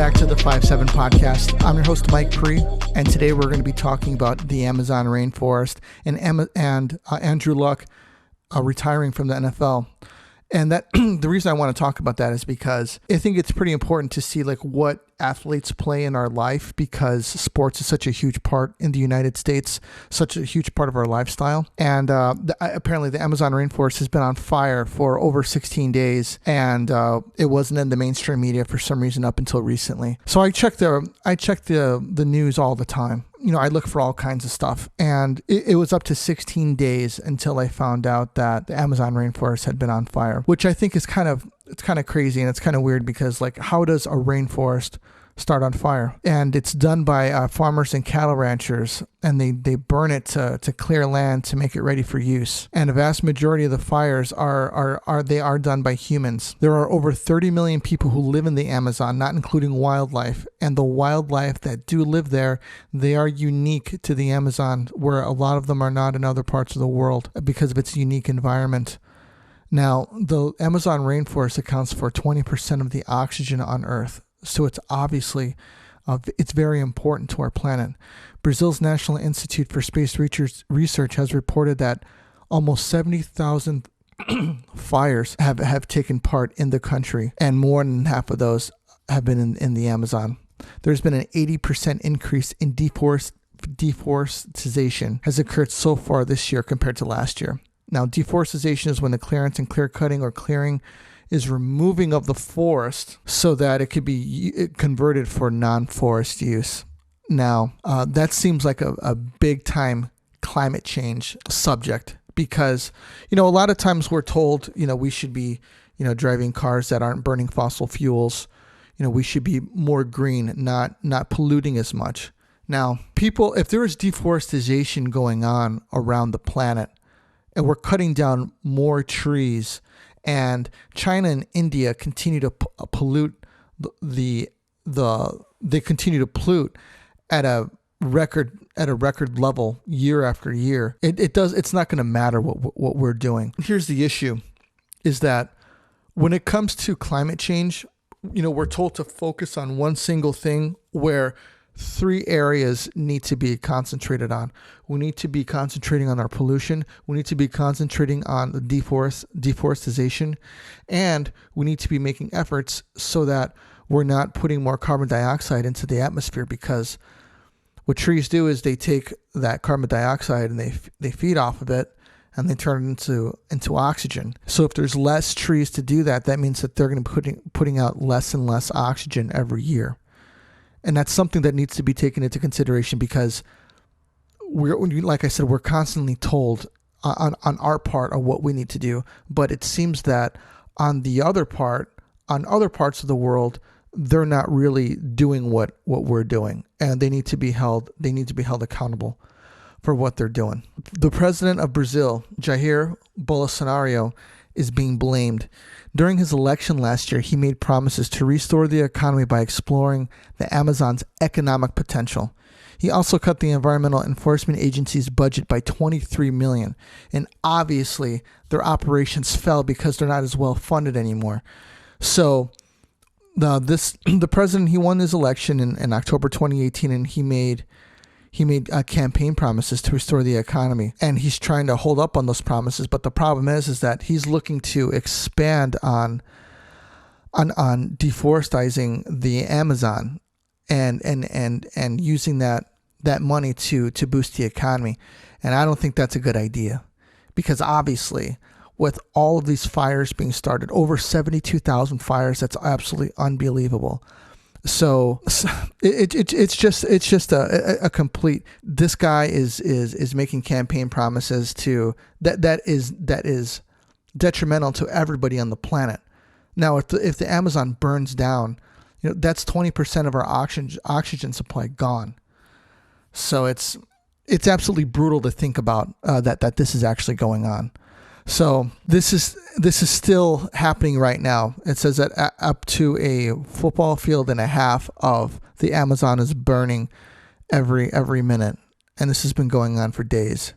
back to the 5-7 podcast. I'm your host, Mike Pree, and today we're going to be talking about the Amazon rainforest and Andrew Luck retiring from the NFL. And that the reason I want to talk about that is because I think it's pretty important to see like what athletes play in our life, because sports is such a huge part in the United States, such a huge part of our lifestyle. And apparently the Amazon rainforest has been on fire for over 16 days, and it wasn't in the mainstream media for some reason up until recently. So I check the news all the time. You know, I look for all kinds of stuff, and it was up to 16 days until I found out that the Amazon rainforest had been on fire, which I think is kind of crazy, and it's kind of weird because, like, how does a rainforest start on fire? And it's done by farmers and cattle ranchers, and they burn it to clear land to make it ready for use. And a vast majority of the fires are done by humans. There are over 30 million people who live in the Amazon, not including wildlife. And the wildlife that do live there, they are unique to the Amazon, where a lot of them are not in other parts of the world because of its unique environment. Now, the Amazon rainforest accounts for 20% of the oxygen on Earth. So it's obviously, it's very important to our planet. Brazil's National Institute for Space Research has reported that almost 70,000 fires have taken part in the country, and more than half of those have been in the Amazon. There's been an 80% increase in deforestation has occurred so far this year compared to last year. Now, deforestation is when the clearance and clear cutting or clearing is removing of the forest so that it could be converted for non-forest use. Now, that seems like a big time climate change subject, because, you know, a lot of times we're told, you know, we should be, you know, driving cars that aren't burning fossil fuels. You know, we should be more green, not polluting as much. Now, people, if there is deforestation going on around the planet, and we're cutting down more trees, and China and India continue to pollute they continue to pollute at a record level year after year. It's not going to matter what we're doing. Here's the issue, is that when it comes to climate change, you know, we're told to focus on one single thing, where 3 areas need to be concentrated on. We need to be concentrating on our pollution. We need to be concentrating on the deforestation, and we need to be making efforts so that we're not putting more carbon dioxide into the atmosphere, because what trees do is they take that carbon dioxide and they feed off of it, and they turn it into oxygen. So if there's less trees to do that, that means that they're going to be putting out less and less oxygen every year. And that's something that needs to be taken into consideration, because like I said, we're constantly told on our part of what we need to do. But it seems that on other parts of the world, they're not really doing what we're doing, and they need to be held accountable for what they're doing. The president of Brazil, Jair Bolsonaro, is being blamed. During his election last year, he made promises to restore the economy by exploring the Amazon's economic potential. He also cut the Environmental Enforcement Agency's budget by $23 million. And obviously, their operations fell because they're not as well funded anymore. So the president, he won his election in October 2018, and he made campaign promises to restore the economy, and he's trying to hold up on those promises. But the problem is that he's looking to expand on deforesting the Amazon and using that money to boost the economy. And I don't think that's a good idea, because obviously, with all of these fires being started, over 72,000 fires, that's absolutely unbelievable. So it's just a complete. This guy is making campaign promises that is detrimental to everybody on the planet. Now, if the Amazon burns down, you know, that's 20% of our oxygen supply gone. So it's absolutely brutal to think about that this is actually going on. So this is still happening right now. It says that up to a football field and a half of the Amazon is burning every minute, and this has been going on for days.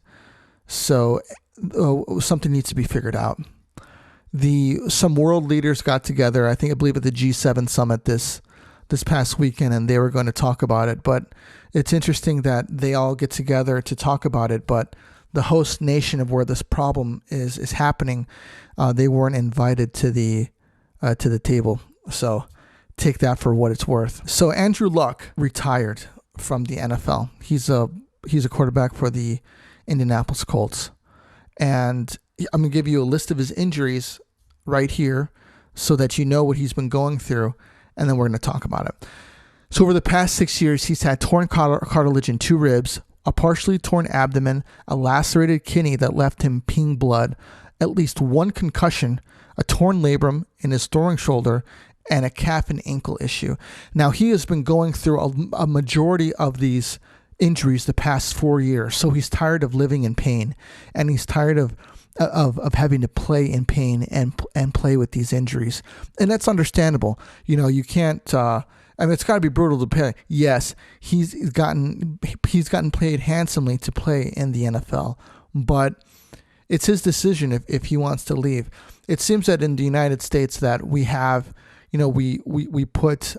So something needs to be figured out. Some world leaders got together, I believe at the G7 summit this this past weekend, and they were going to talk about it. But it's interesting that they all get together to talk about it, but the host nation of where this problem is happening, they weren't invited to the table. So take that for what it's worth. So Andrew Luck retired from the NFL. He's a quarterback for the Indianapolis Colts, and I'm gonna give you a list of his injuries right here, so that you know what he's been going through, and then we're going to talk about it. So over the past 6 years, he's had torn cartilage in 2 ribs, a partially torn abdomen, a lacerated kidney that left him peeing blood, at least 1 concussion, a torn labrum in his throwing shoulder, and a calf and ankle issue. Now, he has been going through a majority of these injuries the past 4 years, so he's tired of living in pain, and he's tired of having to play in pain and play with these injuries. And that's understandable. You know, you can't, it's got to be brutal to play. Yes, he's gotten paid handsomely to play in the NFL, but it's his decision if he wants to leave. It seems that in the United States that we have, we put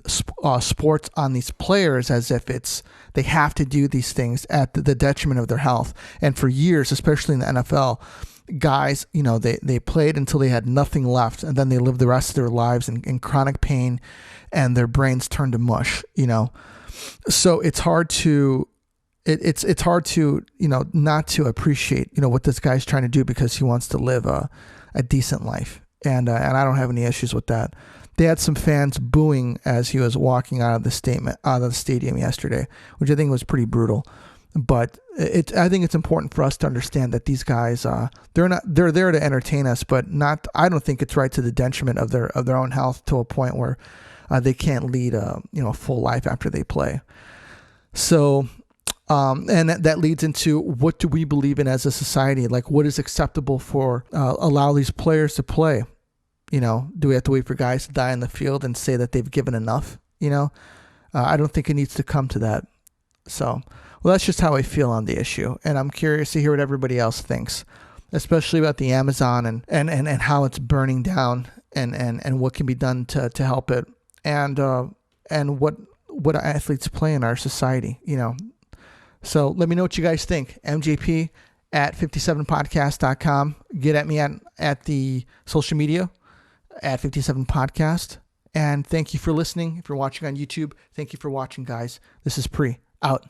sports on these players as if they have to do these things at the detriment of their health. And for years, especially in the NFL, guys, they played until they had nothing left, and then they lived the rest of their lives in chronic pain, and their brains turned to mush. So it's hard to it's hard to not to appreciate what this guy's trying to do, because he wants to live a decent life, and I don't have any issues with that. They had some fans booing as he was walking out of the stadium yesterday, which I think was pretty brutal. But I think it's important for us to understand that these guys, they're there to entertain us, but not. I don't think it's right to the detriment of their own health, to a point where they can't lead a full life after they play. So, and that leads into, what do we believe in as a society? Like, what is acceptable for allow these players to play? Do we have to wait for guys to die in the field and say that they've given enough? I don't think it needs to come to that. So, well, that's just how I feel on the issue. And I'm curious to hear what everybody else thinks, especially about the Amazon and how it's burning down, and what can be done to help it, and what athletes play in our society, So let me know what you guys think. MJP at 57podcast.com. Get at me at the social media at 57podcast. And thank you for listening. If you're watching on YouTube, thank you for watching, guys. This is Pre out.